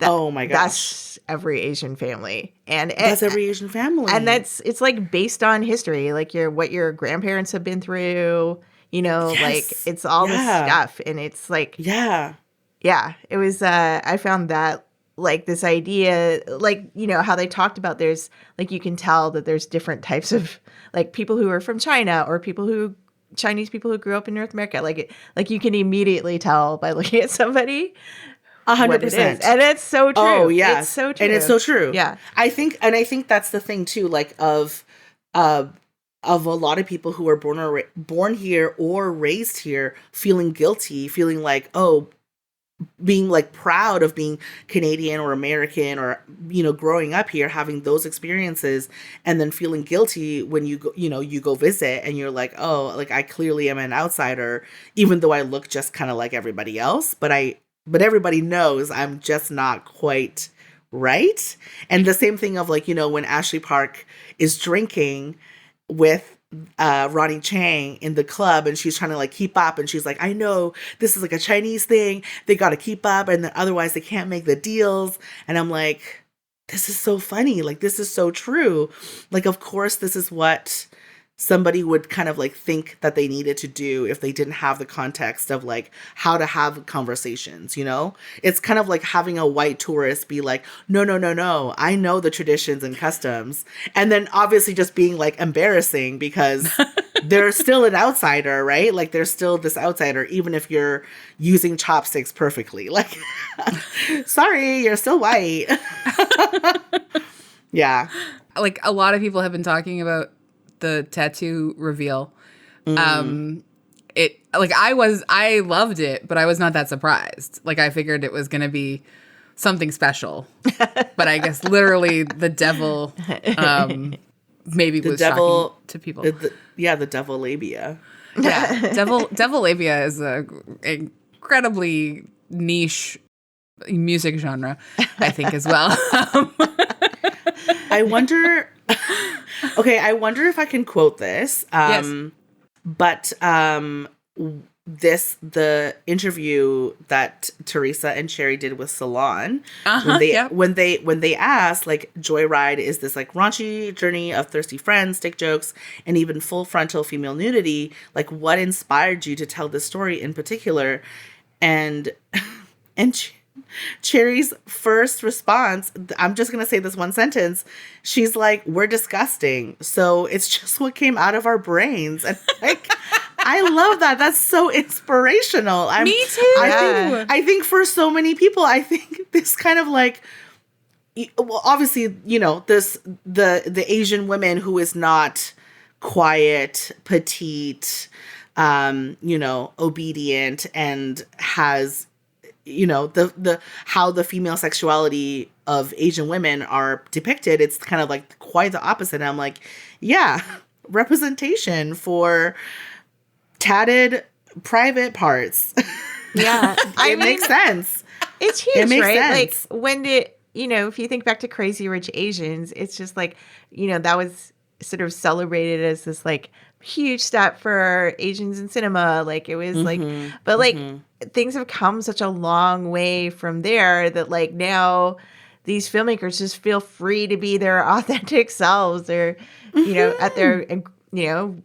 Oh my gosh. That's every Asian family. And that's every Asian family. And it's like based on history, like what your grandparents have been through, you know, like it's all this stuff. And it's like, it was, I found that like this idea, like, you know, how they talked about there's like, you can tell that there's different types of like people who are from China or Chinese people who grew up in North America. Like you can immediately tell by looking at somebody. 100%. And it's so true. Oh, yeah. It's so true. And it's so true. Yeah. I think that's the thing too, like of a lot of people who are born here or raised here feeling guilty, feeling like, oh, being like proud of being Canadian or American or, you know, growing up here, having those experiences, and then feeling guilty when you go, you know, you go visit and you're like, oh, like I clearly am an outsider, even though I look just kind of like everybody else. But everybody knows I'm just not quite right. And the same thing of like, you know, when Ashley Park is drinking with Ronnie Chang in the club, and she's trying to like keep up, and she's like, I know this is like a Chinese thing, they got to keep up, and then otherwise they can't make the deals. And I'm like, this is so funny, like this is so true, like of course this is what somebody would kind of like think that they needed to do if they didn't have the context of like how to have conversations, you know? It's kind of like having a white tourist be like, no, I know the traditions and customs. And then obviously just being like embarrassing because they're still an outsider, right? Like they're still this outsider, even if you're using chopsticks perfectly. Like, sorry, you're still white. Yeah. Like a lot of people have been talking about the tattoo reveal. It like I loved it, but I was not that surprised. Like I figured it was gonna be something special, but I guess literally the devil maybe the was devil, shocking to people. The devil labia. Yeah, devil labia is a incredibly niche music genre, I think, as well. I wonder. Okay, I wonder if I can quote this. Yes. But the interview that Teresa and Cherry did with Salon, when they asked, like, Joyride is this like raunchy journey of thirsty friends, dick jokes, and even full frontal female nudity. Like, what inspired you to tell this story in particular? And Cherry's first response, I'm just going to say this one sentence. She's like, we're disgusting. So it's just what came out of our brains. And like, I love that. That's so inspirational. Me too. I think for so many people, I think this kind of like, well, obviously, you know, the Asian woman who is not quiet, petite, you know, obedient, and has, you know, the how the female sexuality of Asian women are depicted, it's kind of like quite the opposite. And I'm like, yeah, representation for tatted private parts. Yeah. It makes sense. It's huge, it makes right? sense. Like when you know, if you think back to Crazy Rich Asians, it's just like, you know, that was sort of celebrated as this like huge step for Asians in cinema. Like it was like, but like things have come such a long way from there that like now these filmmakers just feel free to be their authentic selves, or, you know, at their, you know,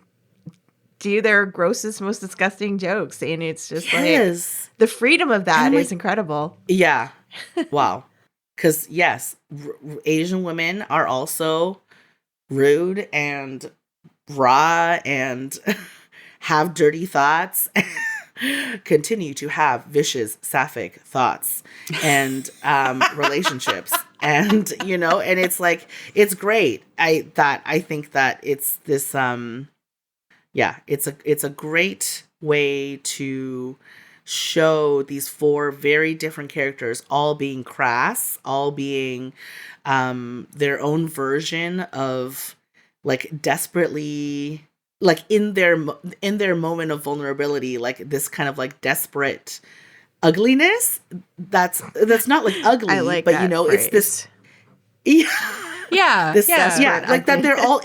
do their grossest, most disgusting jokes. And it's just like the freedom of that is incredible. Yeah. Wow. Because yes, Asian women are also rude and raw and have dirty thoughts, continue to have vicious sapphic thoughts and relationships, and you know, and it's like, it's great. I think that it's this it's a great way to show these four very different characters all being crass, all being their own version of like desperately, like in their moment of vulnerability, like this kind of like desperate ugliness that's not like ugly, like but you know, phrase. It's this like that they're all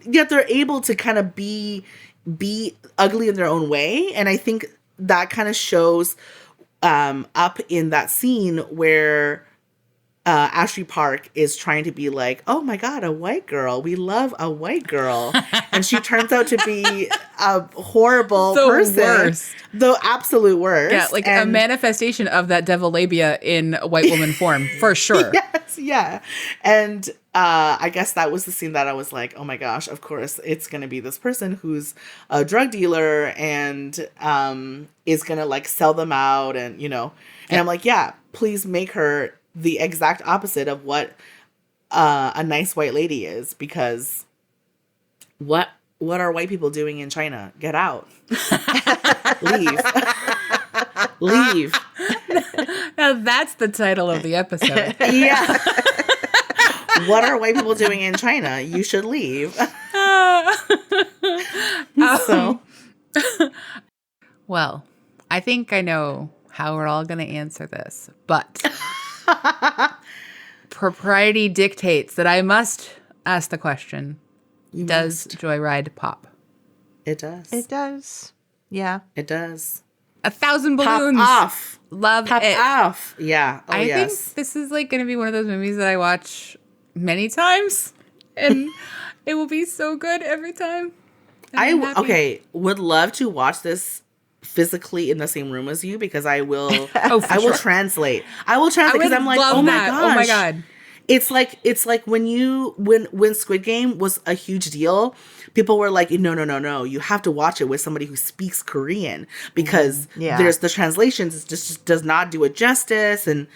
they're able to kind of be ugly in their own way. And I think that kind of shows up in that scene where Ashley Park is trying to be like, oh my God, a white girl. We love a white girl. And she turns out to be a horrible person. Worst. The absolute worst. Yeah, like a manifestation of that devil labia in a white woman form, for sure. Yes, yeah. And I guess that was the scene that I was like, oh my gosh, of course, it's going to be this person who's a drug dealer and is going to like sell them out and, you know. And I'm like, yeah, please make her the exact opposite of what a nice white lady is, because what are white people doing in China? Get out. Leave. Now that's the title of the episode. Yeah. What are white people doing in China? You should leave. So. Well, I think I know how we're all going to answer this, but propriety dictates that I must ask the question. Does Joyride pop? It does. It does. Yeah. It does. 1,000 Pop balloons. off. Love Pop it. off. Yeah. Oh, I think this is like going to be one of those movies that I watch many times, and it will be so good every time. Would love to watch this physically in the same room as you, because I will. I will translate. I will translate because I'm like, oh my gosh. Oh my god. It's like when Squid Game was a huge deal, people were like, no, you have to watch it with somebody who speaks Korean, because there's the translations, it just does not do it justice, and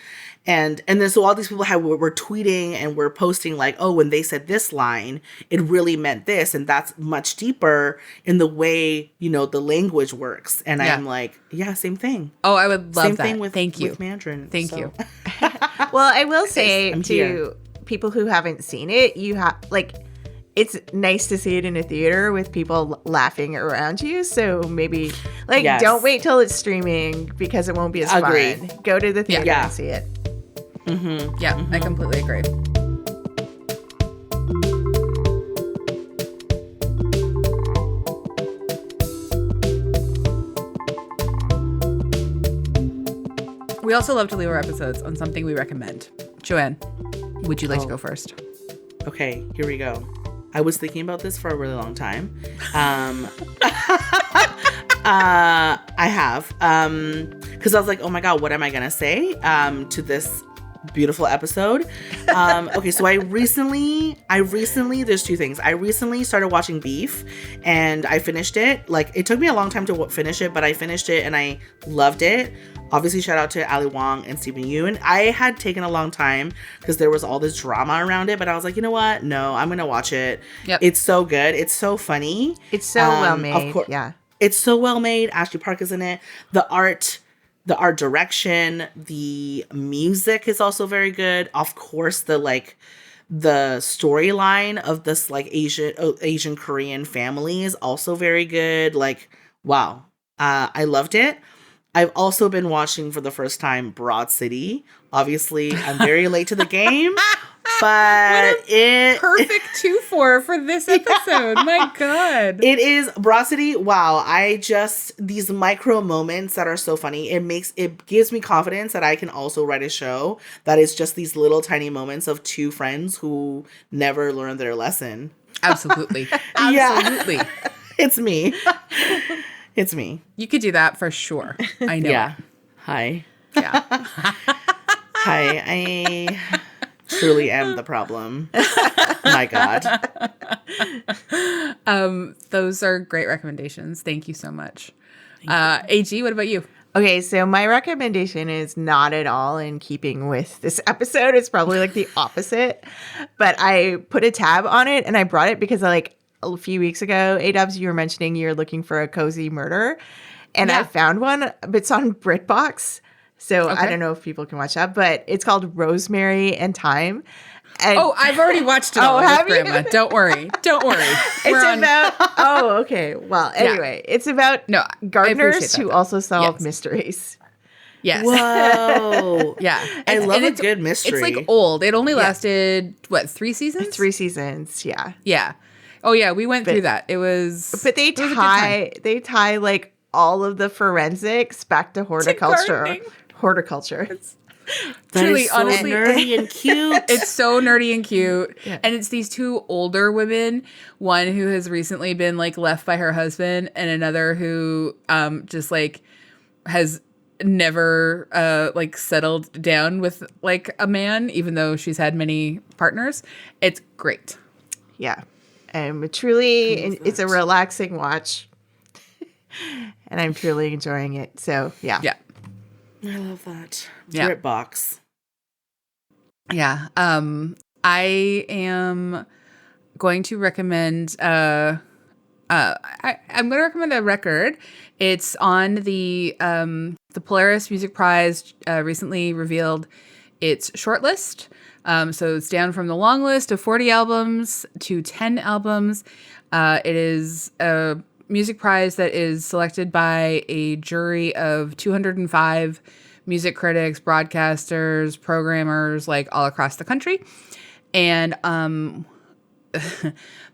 then so all these people were tweeting and were posting like, oh, when they said this line, it really meant this, and that's much deeper in the way the language works. And I'm like, yeah, same thing. Oh, I would love same that. Thing with, Thank you. With Mandarin. Thank you. Well, I will say to people who haven't seen it, you have it's nice to see it in a theater with people laughing around you. So maybe don't wait till it's streaming, because it won't be as fun. Go to the theater and see it. Mm-hmm. Yeah, I completely agree. We also love to leave our episodes on something we recommend. Joanne, would you like to go first? Okay, here we go. I was thinking about this for a really long time. I have. Because I was like, oh my God, what am I going to say to this beautiful episode? Okay, so I recently, there's two things. I recently started watching Beef, and I finished it. Like, it took me a long time to finish it, but I finished it and I loved it. Obviously, shout out to Ali Wong and Stephen Yeun. I had taken a long time because there was all this drama around it, but I was like, you know what? No, I'm going to watch it. Yep. It's so good. It's so funny. It's so well made. Of course, yeah. It's so well made. Ashley Park is in it. The art direction, the music is also very good. Of course, the storyline of this Asian Korean family is also very good. Like, wow. I loved it. I've also been watching for the first time Broad City. Obviously, I'm very late to the game, but perfect 2-4 for this episode. My God. It is Broad City. Wow. These micro moments that are so funny. It gives me confidence that I can also write a show that is just these little tiny moments of two friends who never learn their lesson. Absolutely. Absolutely. Yeah. It's me. It's me. You could do that for sure. I know. Yeah. Hi. Yeah. Hi. I truly am the problem. My God. Those are great recommendations. Thank you so much. AG, what about you? Okay, so my recommendation is not at all in keeping with this episode. It's probably like the opposite. But I put a tab on it, and I brought it because a few weeks ago, A-Dubs, you were mentioning you're looking for a cozy murder. And I found one, but it's on BritBox. So I don't know if people can watch that, but it's called Rosemary and Thyme. And I've already watched it all with Grandma. Don't worry. Okay. Well, anyway, it's about gardeners who also solve mysteries. Yes. Whoa. Yeah. I love a good mystery. It's old. It only lasted, 3 seasons? 3 seasons, yeah. Yeah. Oh, yeah. We went through that. It was. But they tie all of the forensics back to horticulture. It's truly, so honestly, nerdy and cute. It's so nerdy and cute. Yeah. And it's these two older women, one who has recently been left by her husband, and another who just has never settled down with a man, even though she's had many partners. It's great. Yeah. Truly, it's a relaxing watch. And I'm truly enjoying it. So, yeah. Yeah. I love that. Yeah. BritBox. Yeah. I am going to recommend a I'm going to recommend a record. It's on the Polaris Music Prize recently revealed its shortlist. So it's down from the long list of 40 albums to 10 albums. It is a music prize that is selected by a jury of 205 music critics, broadcasters, programmers, like all across the country. And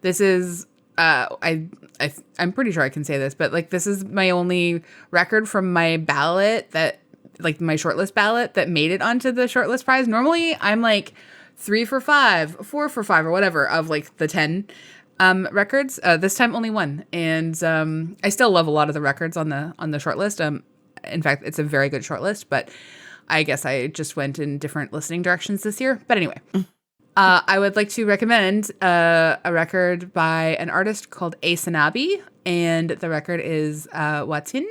this is I'm pretty sure I can say this, but like this is my only record from my ballot that like my shortlist ballot that made it onto the shortlist prize. Normally I'm like 3 for 5, 4 for 5 or whatever of like the 10 records. This time only one. And I still love a lot of the records on the shortlist. In fact, it's a very good shortlist, but I guess I just went in different listening directions this year. But anyway, I would like to recommend a record by an artist called Asanabi, and the record is Watin.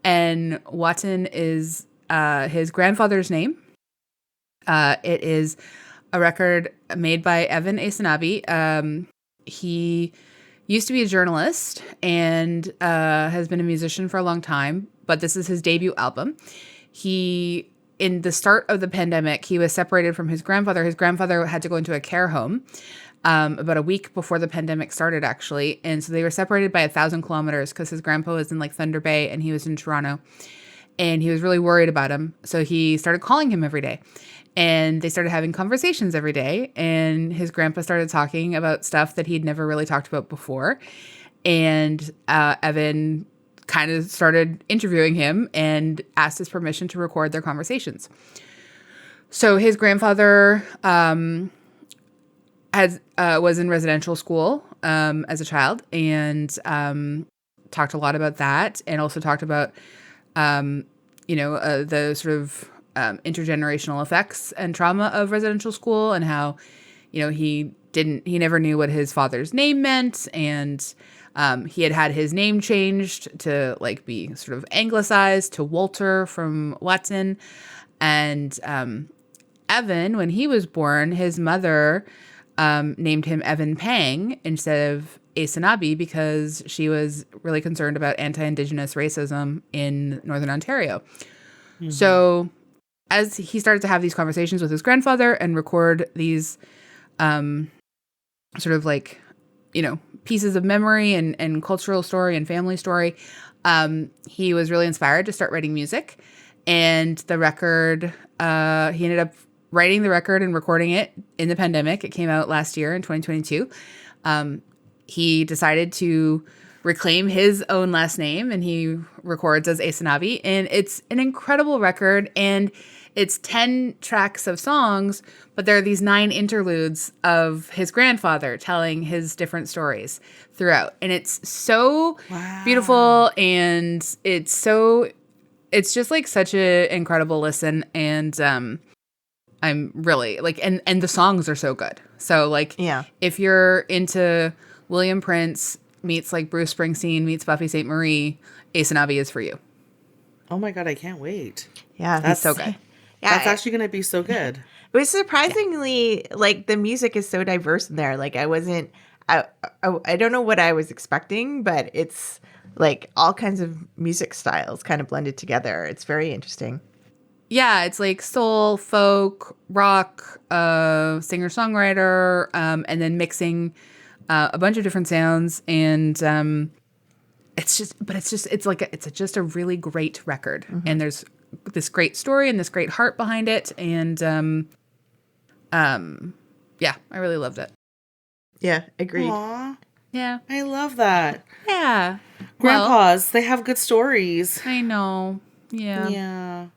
And Watin is his grandfather's name. It is a record made by Evan Asanabi. He used to be a journalist and has been a musician for a long time, but this is his debut album. In the start of the pandemic, he was separated from his grandfather. His grandfather had to go into a care home about a week before the pandemic started, actually. And so they were separated by 1,000 kilometers because his grandpa was in like Thunder Bay and he was in Toronto. And he was really worried about him. So he started calling him every day. And they started having conversations every day. And his grandpa started talking about stuff that he'd never really talked about before. And Evan kind of started interviewing him and asked his permission to record their conversations. So his grandfather was in residential school as a child and talked a lot about that, and also talked about the sort of intergenerational effects and trauma of residential school, and how he never knew what his father's name meant, and he had his name changed to like be sort of anglicized to Walter from Watson. And Evan, when he was born, his mother named him Evan Pang instead of Asanabi because she was really concerned about anti-Indigenous racism in Northern Ontario. Mm-hmm. So as he started to have these conversations with his grandfather and record these sort of like, pieces of memory and cultural story and family story, he was really inspired to start writing music. And the record, he ended up writing the record and recording it in the pandemic. It came out last year in 2022. He decided to reclaim his own last name, and he records as Asanabi. And it's an incredible record, and it's 10 tracks of songs, but there are these 9 interludes of his grandfather telling his different stories throughout. And it's so beautiful, and it's just like such an incredible listen. And I'm really like, and the songs are so good. So like, if you're into William Prince meets like Bruce Springsteen meets Buffy St. Marie, Asanabi is for you. Oh my God, I can't wait. Yeah, that's so good. Yeah, that's actually going to be so good. It was surprisingly, like, the music is so diverse in there. Like, I don't know what I was expecting, but it's like all kinds of music styles kind of blended together. It's very interesting. Yeah, it's like soul, folk, rock, singer-songwriter, and then mixing a bunch of different sounds. And it's just a really great record. Mm-hmm. And there's this great story and this great heart behind it. And yeah, I really loved it. Yeah, agreed. Aww. Yeah. I love that. Yeah. Grandpas, they have good stories. I know. Yeah. Yeah.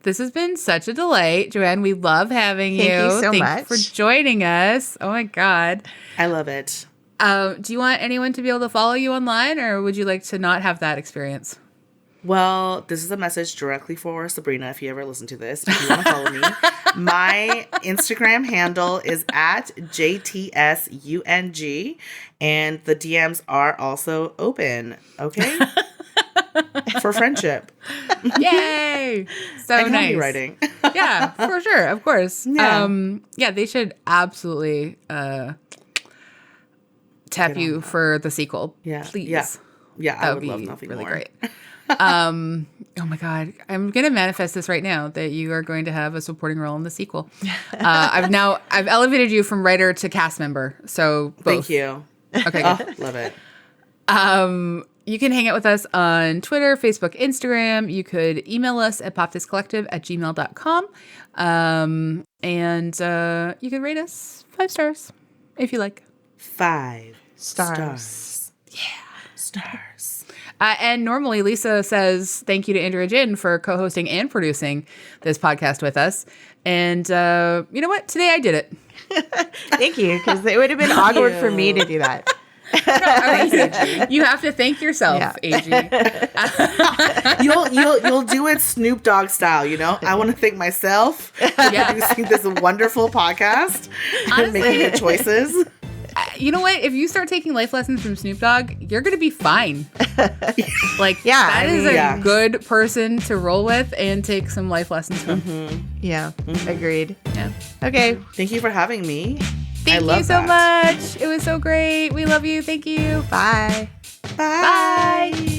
This has been such a delight, Joanne. We love having you. Thank you so much. Thank you for joining us. Oh my God. I love it. Do you want anyone to be able to follow you online, or would you like to not have that experience? Well, this is a message directly for Sabrina, if you ever listen to this. If you want to follow me, my Instagram handle is at JTSUNG, and the DMs are also open, okay? For friendship. Yay! So and nice. Writing. Yeah, for sure. Of course. Yeah. Yeah, they should absolutely tap you for the sequel. Yeah. Please. Yeah, I would love nothing really more. Great. Oh my God. I'm going to manifest this right now that you are going to have a supporting role in the sequel. I've elevated you from writer to cast member. So both. Thank you. Okay. Good. Love it. You can hang out with us on Twitter, Facebook, Instagram. You could email us at popthiscollective@gmail.com. And you can rate us 5 stars if you like. 5 Stars. Yeah. Stars. And normally Lisa says thank you to Andrea Gin for co-hosting and producing this podcast with us. And you know what? Today I did it. Thank you, because it would have been awkward for me to do that. You have to thank yourself, AG. You'll do it Snoop Dogg style, you know? I want to thank myself for producing this wonderful podcast and making good choices. You know what? If you start taking life lessons from Snoop Dogg, you're going to be fine. Like, that is a good person to roll with and take some life lessons from. Mm-hmm. Yeah, agreed. Yeah. Okay. Thank you for having me. Thank you so much. It was so great. We love you. Thank you. Bye. Bye.